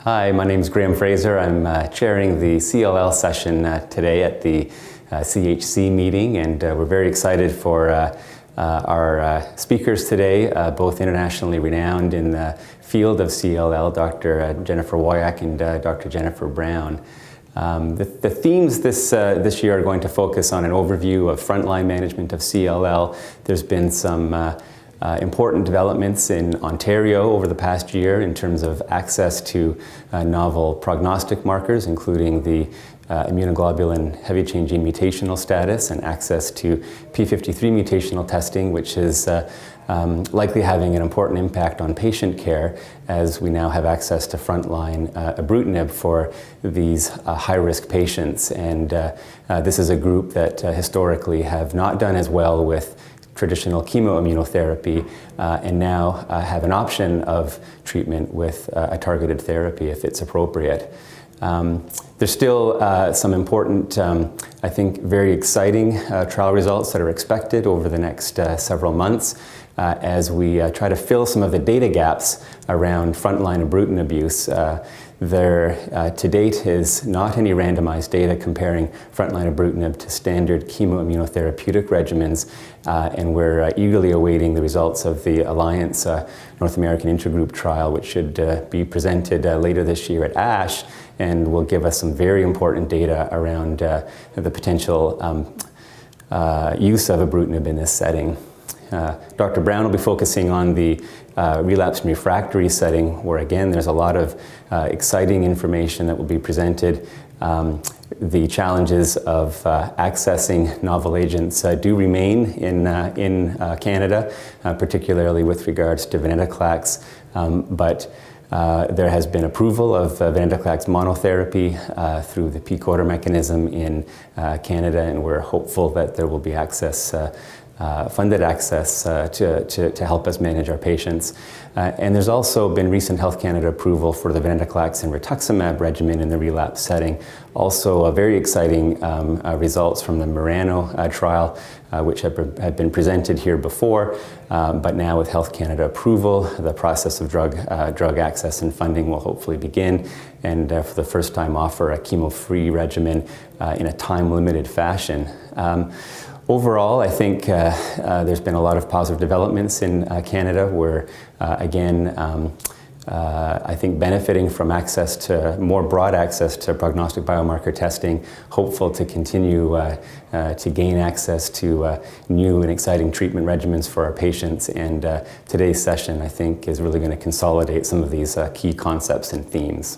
Hi, my name is Graeme Fraser. I'm chairing the CLL session today at the CHC meeting, and we're very excited for our speakers today, both internationally renowned in the field of CLL, Dr. Jennifer Woyak and Dr. Jennifer Brown. The themes this year are going to focus on an overview of frontline management of CLL. There's been some important developments in Ontario over the past year in terms of access to novel prognostic markers, including the immunoglobulin heavy chain gene mutational status and access to p53 mutational testing, which is likely having an important impact on patient care as we now have access to frontline ibrutinib for these high-risk patients. And this is a group that historically have not done as well with traditional chemoimmunotherapy and now have an option of treatment with a targeted therapy if it's appropriate. There's still some important, I think, very exciting trial results that are expected over the next several months as we try to fill some of the data gaps around frontline ibrutinib use. There, to date, is not any randomized data comparing frontline ibrutinib to standard chemoimmunotherapeutic regimens, and we're eagerly awaiting the results of the Alliance North American Intergroup trial, which should be presented later this year at ASH, and will give us some very important data around the potential use of ibrutinib in this setting. Dr. Brown will be focusing on the relapsed and refractory setting, where again there's a lot of exciting information that will be presented. The challenges of accessing novel agents do remain in Canada, particularly with regards to venetoclax, but there has been approval of venetoclax monotherapy through the PCODER mechanism in Canada, and we're hopeful that there will be access funded access to help us manage our patients. And there's also been recent Health Canada approval for the venetoclax and rituximab regimen in the relapse setting. Also very exciting results from the Murano trial, which had been presented here before, but now with Health Canada approval, the process of drug access and funding will hopefully begin, and for the first time offer a chemo-free regimen in a time-limited fashion. Overall, I think there's been a lot of positive developments in Canada. We're, again, I think benefiting from access to more broad access to prognostic biomarker testing, hopeful to continue to gain access to new and exciting treatment regimens for our patients. And today's session, I think, is really going to consolidate some of these key concepts and themes.